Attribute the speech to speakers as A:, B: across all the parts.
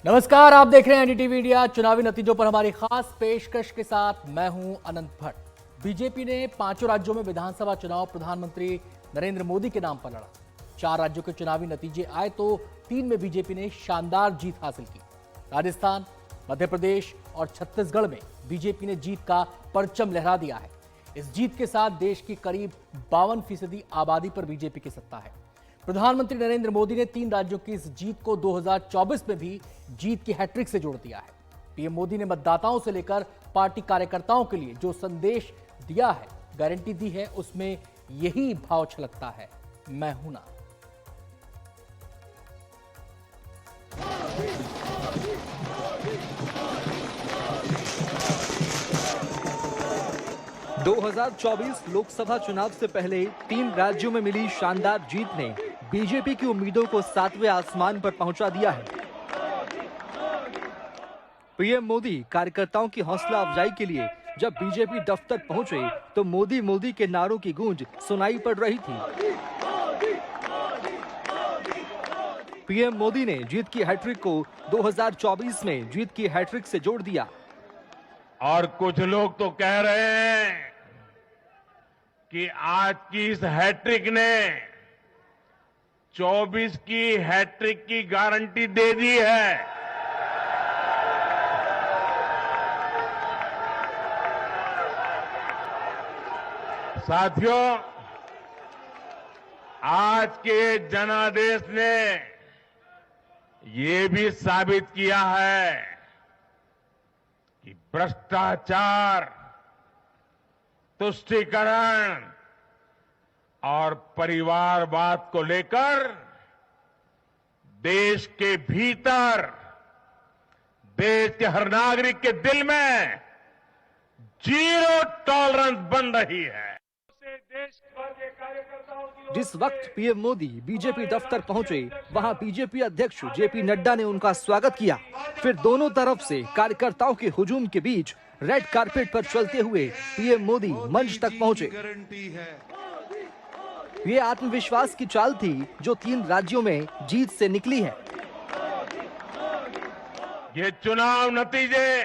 A: नमस्कार, आप देख रहे हैं एनडीटीवी इंडिया। चुनावी नतीजों पर हमारी खास पेशकश के साथ मैं हूं अनंत भट्ट। बीजेपी ने 5 राज्यों में विधानसभा चुनाव प्रधानमंत्री नरेंद्र मोदी के नाम पर लड़ा। 4 राज्यों के चुनावी नतीजे आए तो 3 में बीजेपी ने शानदार जीत हासिल की। राजस्थान, मध्य प्रदेश और छत्तीसगढ़ में बीजेपी ने जीत का परचम लहरा दिया है। इस जीत के साथ देश की करीब 52% आबादी पर बीजेपी की सत्ता है। प्रधानमंत्री नरेंद्र मोदी ने 3 राज्यों की इस जीत को 2024 में भी जीत की हैट्रिक से जोड़ दिया है। पीएम मोदी ने मतदाताओं से लेकर पार्टी कार्यकर्ताओं के लिए जो संदेश दिया है, गारंटी दी है, उसमें यही भाव छलकता है, मैं हूं ना।
B: – 2024 लोकसभा चुनाव से पहले 3 राज्यों में मिली शानदार जीत ने बीजेपी की उम्मीदों को 7वें आसमान पर पहुंचा दिया है। पीएम मोदी कार्यकर्ताओं की हौसला अफजाई के लिए जब बीजेपी दफ्तर पहुंचे तो मोदी मोदी के नारों की गूंज सुनाई पड़ रही थी। पीएम मोदी ने जीत की हैट्रिक को 2024 में जीत की हैट्रिक से जोड़ दिया।
C: और कुछ लोग तो कह रहे हैं कि आज की इस हैट्रिक ने 24 की हैट्रिक की गारंटी दे दी है। साथियों, आज के जनादेश ने ये भी साबित किया है कि भ्रष्टाचार, तुष्टीकरण और परिवारवाद को लेकर देश के भीतर, देश के हर नागरिक के दिल में जीरो टॉलरेंस बन रही है।
B: जिस वक्त पीएम मोदी बीजेपी दफ्तर पहुंचे, वहां बीजेपी अध्यक्ष जेपी नड्डा ने उनका स्वागत किया। फिर दोनों तरफ से कार्यकर्ताओं के हुजूम के बीच रेड कारपेट पर चलते हुए पीएम मोदी मंच तक पहुंचे। ये आत्मविश्वास की चाल थी जो 3 राज्यों में जीत से निकली है।
C: ये चुनाव नतीजे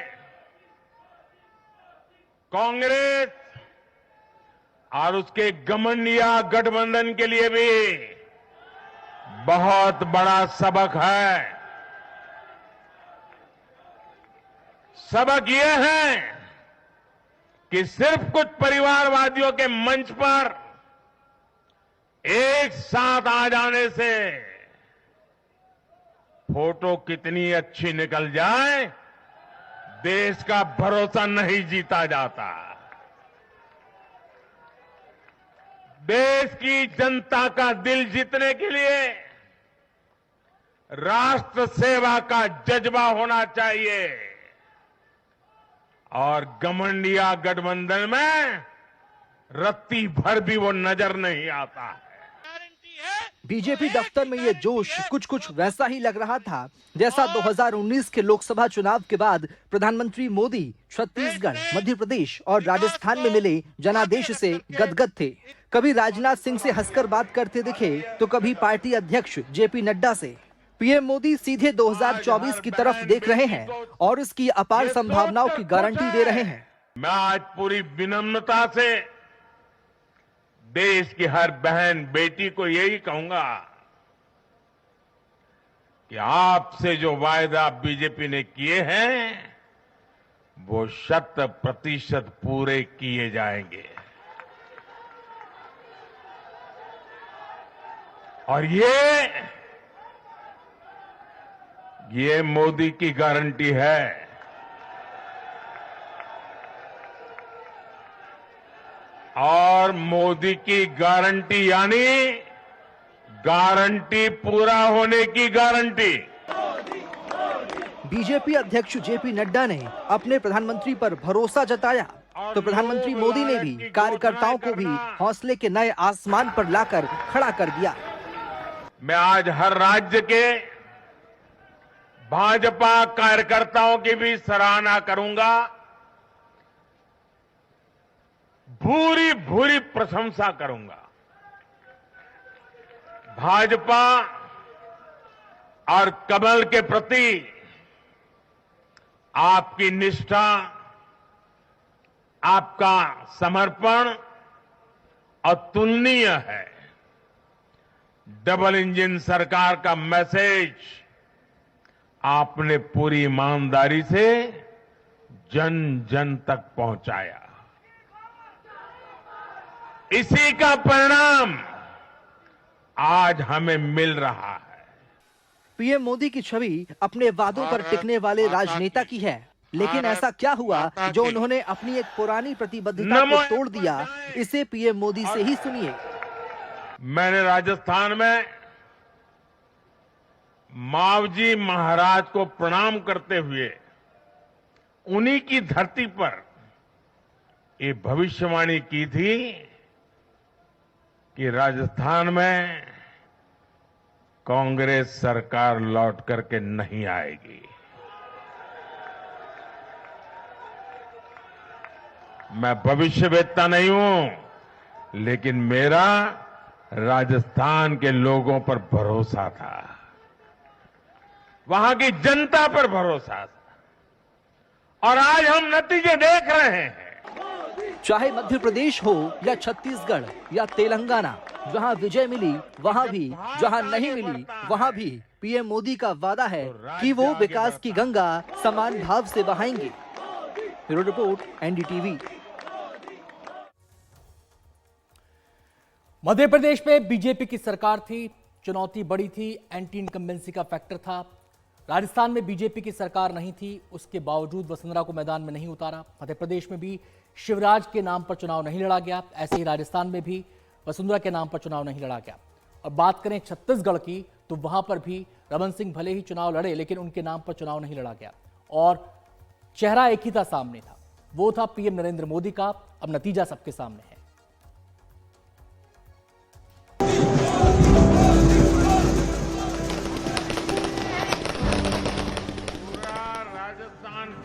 C: कांग्रेस और उसके घमंडिया गठबंधन के लिए भी बहुत बड़ा सबक है। सबक ये है कि सिर्फ कुछ परिवारवादियों के मंच पर एक साथ आ जाने से फोटो कितनी अच्छी निकल जाए, देश का भरोसा नहीं जीता जाता। देश की जनता का दिल जीतने के लिए राष्ट्र सेवा का जज्बा होना चाहिए और घमंडिया गठबंधन में रत्ती भर भी वो नजर नहीं आता है।
B: बीजेपी दफ्तर में ये जोश कुछ वैसा ही लग रहा था जैसा 2019 के लोकसभा चुनाव के बाद प्रधानमंत्री मोदी छत्तीसगढ़, मध्य प्रदेश और राजस्थान में मिले जनादेश से गदगद थे। कभी राजनाथ सिंह से हंसकर बात करते दिखे तो कभी पार्टी अध्यक्ष जेपी नड्डा से। पीएम मोदी सीधे 2024 की तरफ देख रहे हैं और इसकी अपार संभावनाओं की गारंटी दे रहे हैं।
C: मैं आज पूरी विनम्रता से देश की हर बहन बेटी को यही कहूंगा कि आपसे जो वायदा बीजेपी ने किए हैं वो 100% पूरे किए जाएंगे। और ये मोदी की गारंटी है। और मोदी की गारंटी यानी गारंटी पूरा होने की गारंटी।
B: बीजेपी अध्यक्ष जेपी नड्डा ने अपने प्रधानमंत्री पर भरोसा जताया तो प्रधानमंत्री मोदी ने भी कार्यकर्ताओं को भी हौसले के नए आसमान पर लाकर खड़ा कर दिया।
C: मैं आज हर राज्य के भाजपा कार्यकर्ताओं की भी सराहना करूंगा, भूरी भूरी प्रशंसा करूंगा। भाजपा और कमल के प्रति आपकी निष्ठा, आपका समर्पण अतुलनीय है। डबल इंजन सरकार का मैसेज आपने पूरी ईमानदारी से जन जन तक पहुंचाया। इसी का परिणाम आज हमें मिल रहा है।
B: पीएम मोदी की छवि अपने वादों पर टिकने वाले राजनेता की है, लेकिन ऐसा क्या हुआ जो उन्होंने अपनी एक पुरानी प्रतिबद्धता को तोड़ दिया? इसे पीएम मोदी से ही सुनिए।
C: मैंने राजस्थान में मावजी महाराज को प्रणाम करते हुए उन्हीं की धरती पर ये भविष्यवाणी की थी कि राजस्थान में कांग्रेस सरकार लौट करके नहीं आएगी। मैं भविष्यवेत्ता नहीं हूं, लेकिन मेरा राजस्थान के लोगों पर भरोसा था, वहां की जनता पर भरोसा था, और आज हम नतीजे देख रहे हैं।
B: चाहे मध्य प्रदेश हो या छत्तीसगढ़ या तेलंगाना, जहां विजय मिली वहां भी, जहां नहीं मिली वहां भी पीएम मोदी का वादा है कि वो विकास की गंगा समान भाव से बहाएंगे। Bureau report, NDTV.
A: Madhya Pradesh में बीजेपी की सरकार थी, चुनौती बड़ी थी, एंटी इनकम्बेंसी का फैक्टर था। राजस्थान में बीजेपी की सरकार नहीं थी, उसके बावजूद वसुंधरा को मैदान में नहीं उतारा। मध्य प्रदेश में भी शिवराज के नाम पर चुनाव नहीं लड़ा गया, ऐसे ही राजस्थान में भी वसुंधरा के नाम पर चुनाव नहीं लड़ा गया। और बात करें छत्तीसगढ़ की, तो वहां पर भी रमन सिंह भले ही चुनाव लड़े, लेकिन उनके नाम पर चुनाव नहीं लड़ा गया और चेहरा एक ही था, सामने था, वो था पीएम नरेंद्र मोदी का। अब नतीजा सबके सामने है।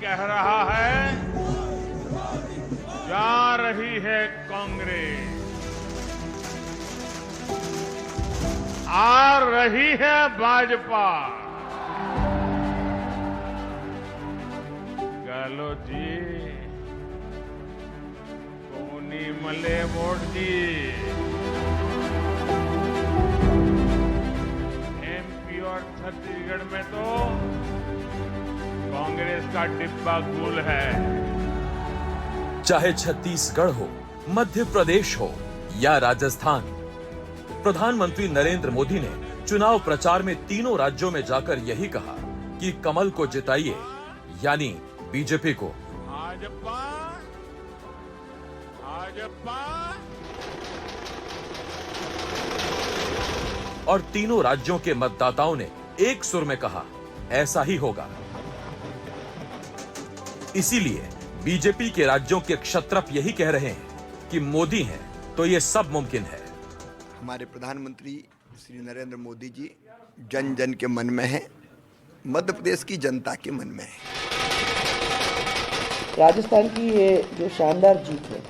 C: कह रहा है, जा रही है कांग्रेस, आ रही है भाजपा। गलो जी, कोनी मले वोट जी। एमपी और छत्तीसगढ़ में तो कांग्रेस का डिब्बा गुल है।
D: चाहे छत्तीसगढ़ हो, मध्य प्रदेश हो या राजस्थान, प्रधानमंत्री नरेंद्र मोदी ने चुनाव प्रचार में तीनों राज्यों में जाकर यही कहा कि कमल को जिताइए, यानी बीजेपी को।
C: भाजपा, भाजपा।
D: और तीनों राज्यों के मतदाताओं ने एक सुर में कहा, ऐसा ही होगा। इसीलिए बीजेपी के राज्यों के क्षत्रप यही कह रहे हैं कि मोदी हैं तो ये सब मुमकिन है।
E: हमारे प्रधानमंत्री श्री नरेंद्र मोदी जी जन जन के मन में है, मध्य प्रदेश की जनता के मन में है।
F: राजस्थान की ये जो शानदार जीत है,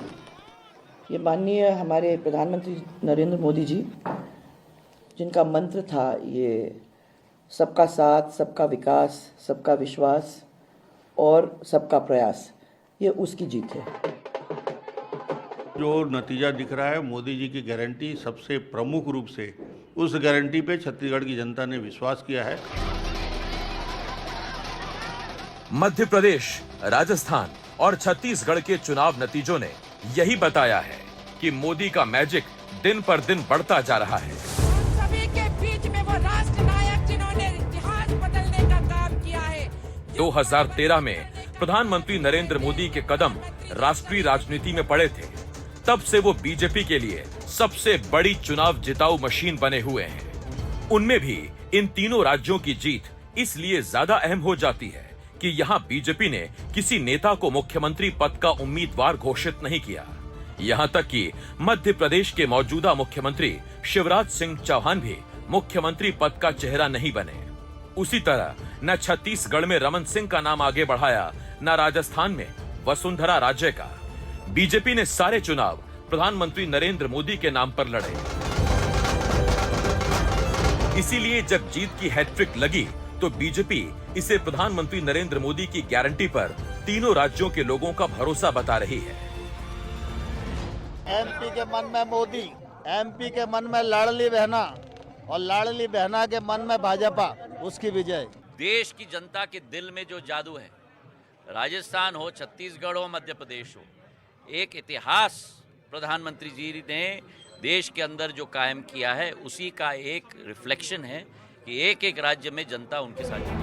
F: ये माननीय हमारे प्रधानमंत्री नरेंद्र मोदी जी, जिनका मंत्र था ये सबका साथ, सबका विकास, सबका विश्वास और सबका प्रयास, ये उसकी जीत है।
G: जो नतीजा दिख रहा है, मोदी जी की गारंटी, सबसे प्रमुख रूप से उस गारंटी पे छत्तीसगढ़ की जनता ने विश्वास किया है।
D: मध्य प्रदेश, राजस्थान और छत्तीसगढ़ के चुनाव नतीजों ने यही बताया है कि मोदी का मैजिक दिन पर दिन बढ़ता जा रहा है।
H: सभी के बीच में वो राष्ट्र नायक जिन्होंने इतिहास बदलने का काम किया है।
D: 2013 में प्रधानमंत्री नरेंद्र मोदी के कदम राष्ट्रीय राजनीति में पड़े थे, तब से वो बीजेपी के लिए सबसे बड़ी चुनाव जिताऊ मशीन बने हुए हैं। उनमें भी इन तीनों राज्यों की जीत इसलिए ज्यादा अहम हो जाती है कि यहाँ बीजेपी ने किसी नेता को मुख्यमंत्री पद का उम्मीदवार घोषित नहीं किया। यहाँ तक कि मध्य प्रदेश के मौजूदा मुख्यमंत्री शिवराज सिंह चौहान भी मुख्यमंत्री पद का चेहरा नहीं बने। उसी तरह न छत्तीसगढ़ में रमन सिंह का नाम आगे बढ़ाया, न राजस्थान में वसुंधरा राजे का। बीजेपी ने सारे चुनाव प्रधानमंत्री नरेंद्र मोदी के नाम पर लड़े। इसीलिए जब जीत की हैट्रिक लगी तो बीजेपी इसे प्रधानमंत्री नरेंद्र मोदी की गारंटी पर तीनों राज्यों के लोगों का भरोसा बता रही है।
I: एमपी के मन में मोदी, एमपी के मन में लाडली बहना और लाडली बहना के मन में भाजपा, उसकी विजय।
J: देश की जनता के दिल में जो जादू है, राजस्थान हो, छत्तीसगढ़ हो, मध्य प्रदेश हो, एक इतिहास प्रधानमंत्री जी ने देश के अंदर जो कायम किया है, उसी का एक रिफ्लेक्शन है कि एक एक राज्य में जनता उनके साथ है।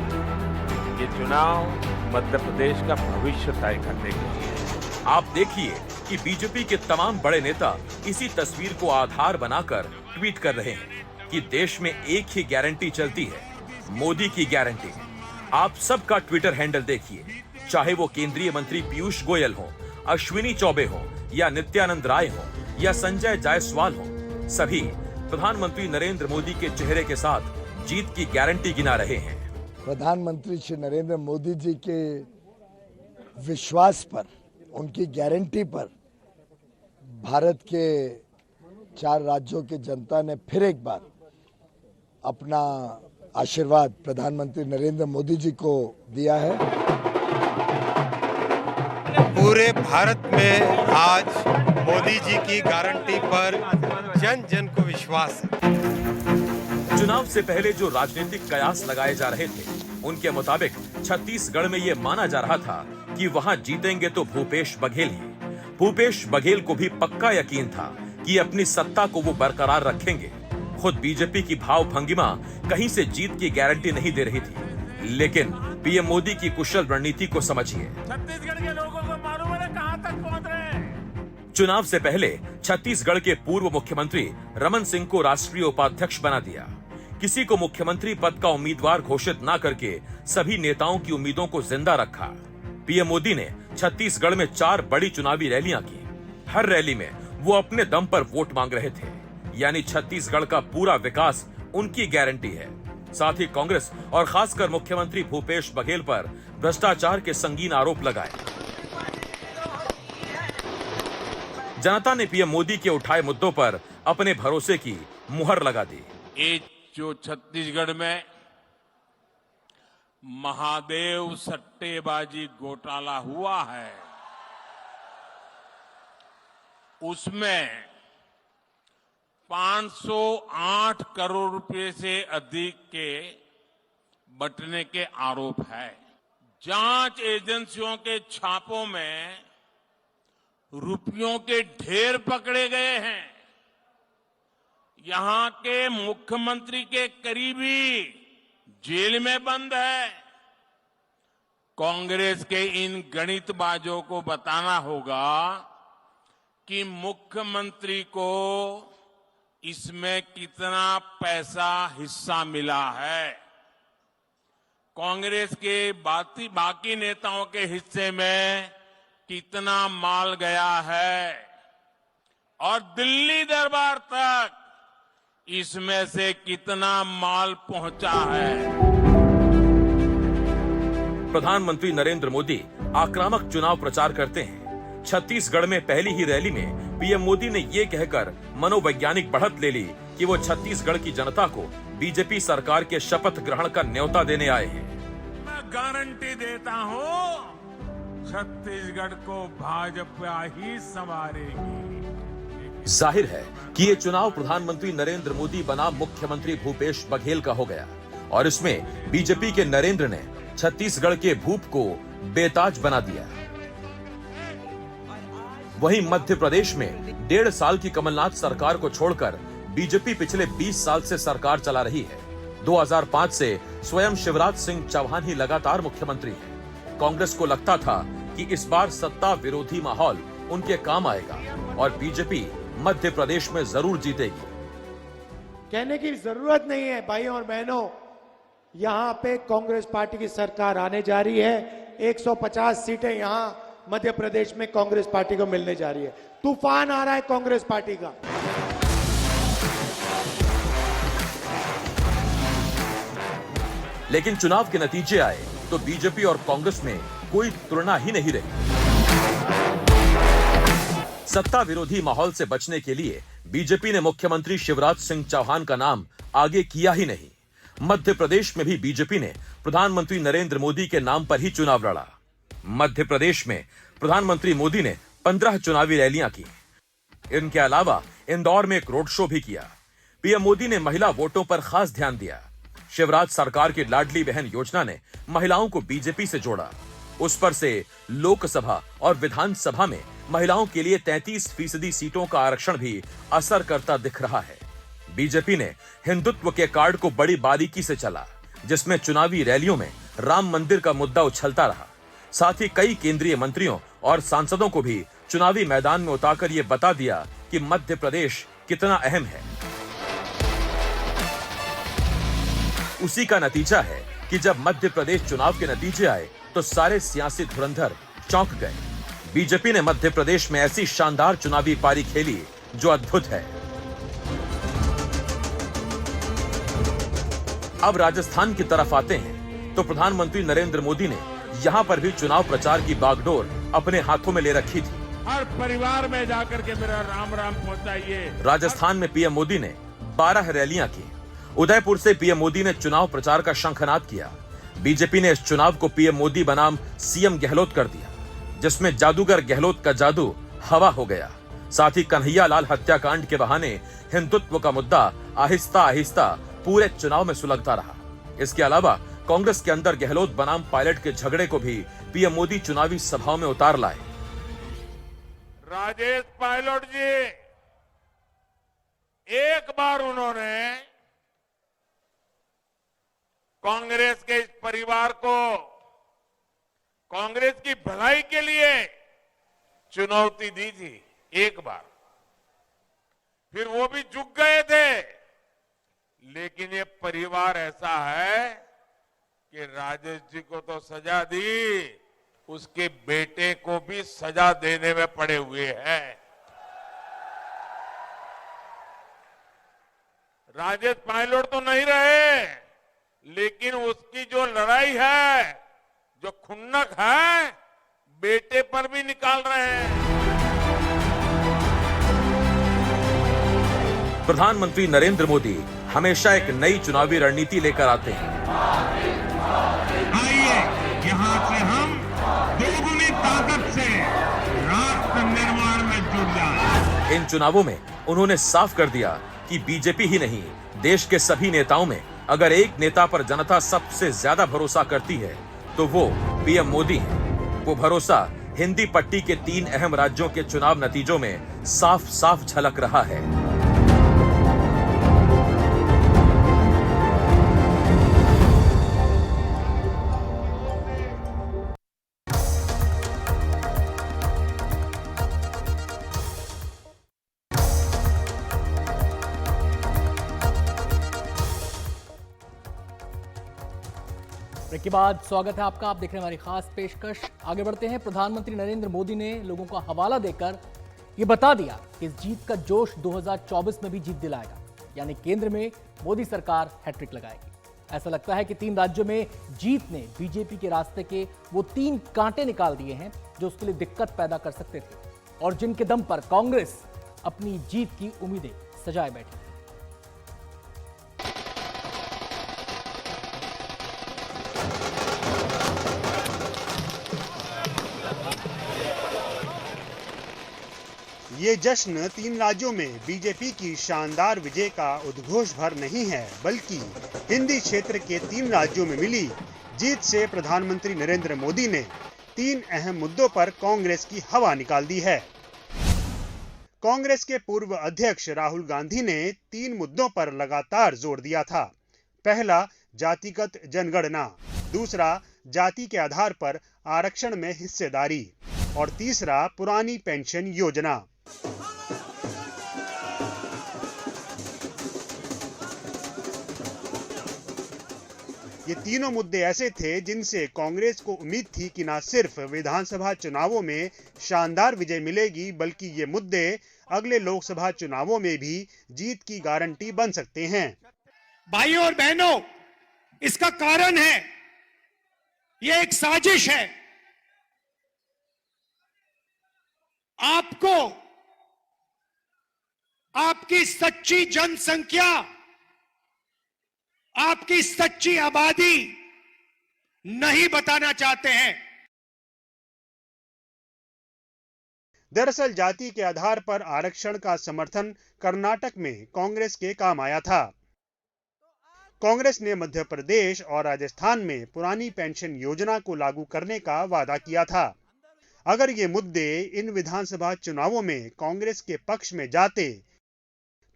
C: ये चुनाव मध्य प्रदेश का भविष्य तय करने के लिए।
D: आप देखिए कि बीजेपी के तमाम बड़े नेता इसी तस्वीर को आधार बनाकर ट्वीट कर रहे हैं कि देश में एक ही गारंटी चलती है, मोदी की गारंटी। आप सबका ट्विटर हैंडल देखिए, चाहे वो केंद्रीय मंत्री पीयूष गोयल हो, अश्विनी चौबे हो, या नित्यानंद राय हो, या संजय जायसवाल हो, सभी प्रधानमंत्री नरेंद्र मोदी के चेहरे के साथ जीत की गारंटी गिना रहे हैं।
K: प्रधानमंत्री श्री नरेंद्र मोदी जी के विश्वास पर, उनकी गारंटी पर भारत के 4 राज्यों की जनता ने फिर एक बार अपना आशीर्वाद प्रधानमंत्री नरेंद्र मोदी जी को दिया है।
L: पूरे भारत में आज मोदी जी की गारंटी पर जन जन को विश्वास है।
D: चुनाव से पहले जो राजनीतिक कयास लगाए जा रहे थे, उनके मुताबिक छत्तीसगढ़ में ये माना जा रहा था कि वहां जीतेंगे तो भूपेश बघेल ही। भूपेश बघेल को भी पक्का यकीन था कि अपनी सत्ता को वो बरकरार रखेंगे। खुद बीजेपी की भाव भंगिमा कहीं से जीत की गारंटी नहीं दे रही थी, लेकिन पीएम मोदी की कुशल रणनीति को समझिए।
C: छत्तीसगढ़ के लोगों को मालूम है कहां तक पहुंच रहे हैं।
D: चुनाव से पहले छत्तीसगढ़ के पूर्व मुख्यमंत्री रमन सिंह को राष्ट्रीय उपाध्यक्ष बना दिया। किसी को मुख्यमंत्री पद का उम्मीदवार घोषित न करके सभी नेताओं की उम्मीदों को जिंदा रखा। पीएम मोदी ने छत्तीसगढ़ में 4 बड़ी चुनावी रैलियां की। हर रैली में वो अपने दम पर वोट मांग रहे थे, यानी छत्तीसगढ़ का पूरा विकास उनकी गारंटी है। साथ ही कांग्रेस और खासकर मुख्यमंत्री भूपेश बघेल पर भ्रष्टाचार के संगीन आरोप लगाए। जनता ने पीएम मोदी के उठाए मुद्दों पर अपने भरोसे की मुहर लगा दी।
C: ये जो छत्तीसगढ़ में महादेव सट्टेबाजी घोटाला हुआ है, उसमें 508 करोड़ रुपए से अधिक के बंटने के आरोप है। जांच एजेंसियों के छापों में रुपयों के ढेर पकड़े गए हैं। यहां के मुख्यमंत्री के करीबी जेल में बंद है। कांग्रेस के इन गणितबाजों को बताना होगा कि मुख्यमंत्री को इसमें कितना पैसा हिस्सा मिला है। कांग्रेस के बाकी नेताओं के हिस्से में कितना माल गया है और दिल्ली दरबार तक इसमें से कितना माल पहुंचा है।
D: प्रधानमंत्री नरेंद्र मोदी आक्रामक चुनाव प्रचार करते हैं। छत्तीसगढ़ में पहली ही रैली में पीएम मोदी ने ये कहकर मनोवैज्ञानिक बढ़त ले ली कि वो छत्तीसगढ़ की जनता को बीजेपी सरकार के शपथ ग्रहण का न्योता देने आए हैं।
C: मैं गारंटी देता हूं, छत्तीसगढ़ को भाजपा ही संवारेगी।
D: जाहिर है कि ये चुनाव प्रधानमंत्री नरेंद्र मोदी बनाम मुख्यमंत्री भूपेश बघेल का हो गया और इसमें बीजेपी के नरेंद्र ने छत्तीसगढ़ के भूप को बेताज बना दिया। वहीं मध्य प्रदेश में 1.5 साल की कमलनाथ सरकार को छोड़कर बीजेपी पिछले 20 साल से सरकार चला रही है। 2005 से स्वयं शिवराज सिंह चौहान ही लगातार मुख्यमंत्री हैं। कांग्रेस को लगता था कि इस बार सत्ता विरोधी माहौल उनके काम आएगा और बीजेपी मध्य प्रदेश में जरूर जीतेगी।
M: कहने की जरूरत नहीं है भाइयों और बहनों, यहां पे कांग्रेस पार्टी की सरकार आने जा रही है। 150 सीटें यहां मध्य प्रदेश में कांग्रेस पार्टी को मिलने जा रही है। तूफान आ रहा है कांग्रेस पार्टी का।
D: लेकिन चुनाव के नतीजे आए तो बीजेपी और कांग्रेस में कोई तुलना ही नहीं रही। सत्ता विरोधी माहौल से बचने के लिए बीजेपी ने मुख्यमंत्री शिवराज सिंह चौहान का नाम आगे किया ही नहीं। मध्य प्रदेश में भी बीजेपी ने प्रधानमंत्री नरेंद्र मोदी के नाम पर ही चुनाव लड़ा। मध्य प्रदेश में प्रधानमंत्री मोदी ने 15 चुनावी रैलियां की। इनके अलावा इंदौर में एक रोड शो भी किया। पीएम मोदी ने महिला वोटों पर खास ध्यान दिया। शिवराज सरकार की लाडली बहन योजना ने महिलाओं को बीजेपी से जोड़ा। उस पर से लोकसभा और विधानसभा में महिलाओं के लिए 33% सीटों का आरक्षण भी असर करता दिख रहा है। बीजेपी ने हिंदुत्व के कार्ड को बड़ी बारीकी से चला, जिसमें चुनावी रैलियों में राम मंदिर का मुद्दा उछलता रहा। साथ ही कई केंद्रीय मंत्रियों और सांसदों को भी चुनावी मैदान में उतारकर यह बता दिया कि मध्य प्रदेश कितना अहम है। उसी का नतीजा है कि जब मध्य प्रदेश चुनाव के नतीजे आए तो सारे सियासी धुरंधर चौंक गए। बीजेपी ने मध्य प्रदेश में ऐसी शानदार चुनावी पारी खेली जो अद्भुत है। अब राजस्थान की तरफ आते हैं तो प्रधानमंत्री नरेंद्र मोदी ने यहां पर भी चुनाव प्रचार की बागडोर अपने हाथों में ले रखी थी।
C: हर परिवार में जाकर के मेरा राम राम पहुंचाइए।
D: राजस्थान में पीएम मोदी ने 12 रैलियां की। उदयपुर से पीएम मोदी ने चुनाव प्रचार का शंखनाद किया। बीजेपी ने इस चुनाव को पीएम मोदी बनाम सीएम गहलोत कर दिया, जिसमें जादूगर गहलोत का जादू हवा हो गया। साथ ही कन्हैया लाल हत्याकांड के बहाने हिंदुत्व का मुद्दा आहिस्ता आहिस्ता पूरे चुनाव में सुलगता रहा। इसके अलावा कांग्रेस के अंदर गहलोत बनाम पायलट के झगड़े को भी पीएम मोदी चुनावी सभाओं में उतार लाए।
C: राजेश पायलट जी, एक बार उन्होंने कांग्रेस के इस परिवार को कांग्रेस की भलाई के लिए चुनौती दी थी, एक बार। फिर वो भी झुक गए थे। लेकिन ये परिवार ऐसा है कि राजेश जी को तो सजा दी, उसके बेटे को भी सजा देने में पड़े हुए हैं। राजेश पायलट तो नहीं रहे, लेकिन उसकी जो लड़ाई है, जो खुन्नक है, बेटे पर भी निकाल रहे हैं।
D: प्रधानमंत्री नरेंद्र मोदी हमेशा एक नई चुनावी रणनीति लेकर आते हैं।
C: आइए यहाँ से हम दोगुनी ताकत से राष्ट्र निर्माण में जुट जाएं।
D: इन चुनावों में उन्होंने साफ कर दिया कि बीजेपी ही नहीं, देश के सभी नेताओं में अगर एक नेता पर जनता सबसे ज्यादा भरोसा करती है तो वो पीएम मोदी हैं। वो भरोसा हिंदी पट्टी के 3 अहम राज्यों के चुनाव नतीजों में साफ साफ झलक रहा है।
A: ब्रेक के बाद स्वागत है आपका। आप देख रहे हैं हमारी खास पेशकश। आगे बढ़ते हैं। प्रधानमंत्री नरेंद्र मोदी ने लोगों का हवाला देकर ये बता दिया कि इस जीत का जोश 2024 में भी जीत दिलाएगा, यानी केंद्र में मोदी सरकार हैट्रिक लगाएगी। ऐसा लगता है कि 3 राज्यों में जीत ने बीजेपी के रास्ते के वो 3 कांटे निकाल दिए हैं जो उसके लिए दिक्कत पैदा कर सकते थे और जिनके दम पर कांग्रेस अपनी जीत की उम्मीदें सजाए बैठी।
N: ये जश्न 3 राज्यों में बीजेपी की शानदार विजय का उद्घोष भर नहीं है, बल्कि हिंदी क्षेत्र के 3 राज्यों में मिली जीत से प्रधानमंत्री नरेंद्र मोदी ने 3 अहम मुद्दों पर कांग्रेस की हवा निकाल दी है। कांग्रेस के पूर्व अध्यक्ष राहुल गांधी ने 3 मुद्दों पर लगातार जोर दिया था। पहला, जातिगत जनगणना, दूसरा, जाति के आधार पर आरक्षण में हिस्सेदारी और तीसरा, पुरानी पेंशन योजना। ये तीनों मुद्दे ऐसे थे जिनसे कांग्रेस को उम्मीद थी कि न सिर्फ विधानसभा चुनावों में शानदार विजय मिलेगी, बल्कि ये मुद्दे अगले लोकसभा चुनावों में भी जीत की गारंटी बन सकते हैं।
M: भाइयों और बहनों, इसका कारण है, ये एक साजिश है। आपको आपकी सच्ची जनसंख्या आपकी सच्ची आबादी नहीं बताना चाहते हैं।
N: दरअसल जाति के आधार पर आरक्षण का समर्थन कर्नाटक में कांग्रेस के काम आया था। कांग्रेस ने मध्य प्रदेश और राजस्थान में पुरानी पेंशन योजना को लागू करने का वादा किया था। अगर ये मुद्दे इन विधानसभा चुनावों में कांग्रेस के पक्ष में जाते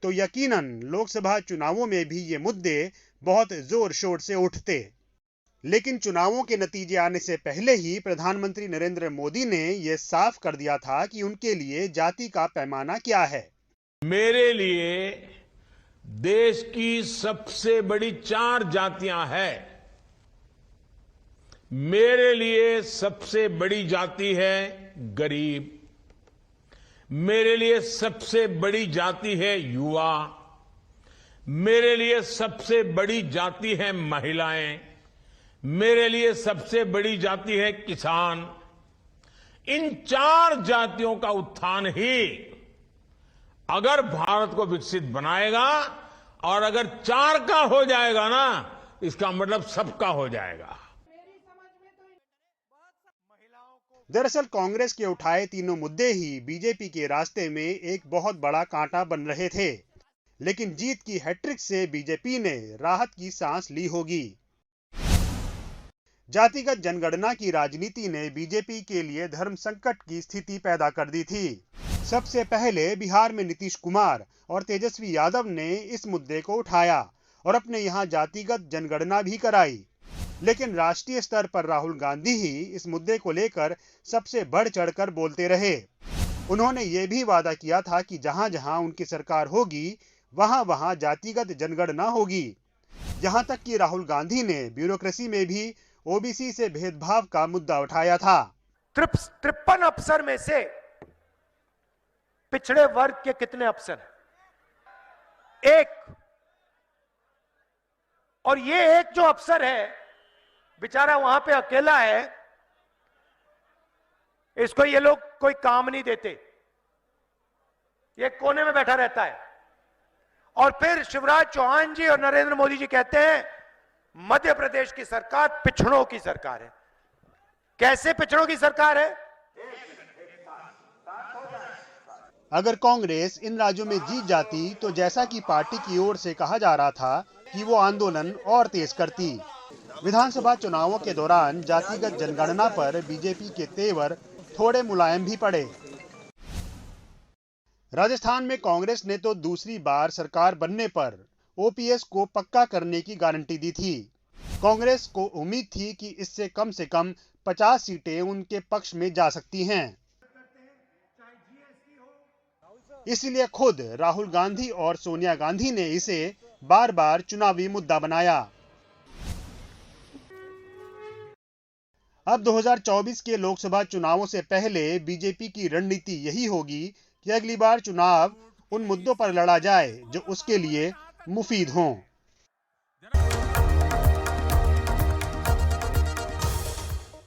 N: तो यकीनन लोकसभा चुनावों में भी ये मुद्दे बहुत जोर शोर से उठते। लेकिन चुनावों के नतीजे आने से पहले ही प्रधानमंत्री नरेंद्र मोदी ने यह साफ कर दिया था कि उनके लिए जाति का पैमाना क्या है।
C: मेरे लिए देश की सबसे बड़ी 4 जातियां हैं। मेरे लिए सबसे बड़ी जाति है गरीब, मेरे लिए सबसे बड़ी जाति है युवा, मेरे लिए सबसे बड़ी जाति है महिलाएं, मेरे लिए सबसे बड़ी जाति है किसान। इन 4 जातियों का उत्थान ही अगर भारत को विकसित बनाएगा, और अगर 4 का हो जाएगा ना, इसका मतलब सबका हो जाएगा।
N: दरअसल कांग्रेस के उठाए तीनों मुद्दे ही बीजेपी के रास्ते में एक बहुत बड़ा कांटा बन रहे थे। लेकिन जीत की हैट्रिक से बीजेपी ने राहत की सांस ली होगी। जातिगत जनगणना की राजनीति ने बीजेपी के लिए धर्म संकट की स्थिति पैदा कर दी थी। सबसे पहले बिहार में नीतीश कुमार और तेजस्वी यादव ने इस मुद्दे को उठाया और अपने यहां जातिगत जनगणना भी कराई। लेकिन राष्ट्रीय स्तर पर राहुल गांधी ही इस मुद्दे को लेकर सबसे बढ़ चढ़कर बोलते रहे। उन्होंने ये भी वादा किया था कि जहां जहां उनकी सरकार होगी वहां वहां जातिगत जनगणना होगी। यहां तक कि राहुल गांधी ने ब्यूरोक्रेसी में भी ओबीसी से भेदभाव का मुद्दा उठाया था।
M: 53 अफसर में से पिछड़े वर्ग के कितने अफसर हैं? 1। और ये एक जो अफसर है बेचारा वहां पे अकेला है, इसको ये लोग कोई काम नहीं देते, ये कोने में बैठा रहता है। और फिर शिवराज चौहान जी और नरेंद्र मोदी जी कहते हैं मध्य प्रदेश की सरकार पिछड़ों की सरकार है। कैसे पिछड़ों की सरकार है?
N: अगर कांग्रेस इन राज्यों में जीत जाती तो जैसा कि पार्टी की ओर से कहा जा रहा था कि वो आंदोलन और तेज करती। विधानसभा चुनावों के दौरान जातिगत जनगणना पर बीजेपी के तेवर थोड़े मुलायम भी पड़े। राजस्थान में कांग्रेस ने तो दूसरी बार सरकार बनने पर ओपीएस को पक्का करने की गारंटी दी थी। कांग्रेस को उम्मीद थी कि इससे कम से कम 50 सीटें उनके पक्ष में जा सकती हैं। इसलिए खुद राहुल गांधी और सोनिया गांधी ने इसे बार बार चुनावी मुद्दा बनाया। अब 2024 के लोकसभा चुनावों से पहले बीजेपी की रणनीति यही होगी कि अगली बार चुनाव उन मुद्दों पर लड़ा जाए जो उसके लिए मुफीद हों।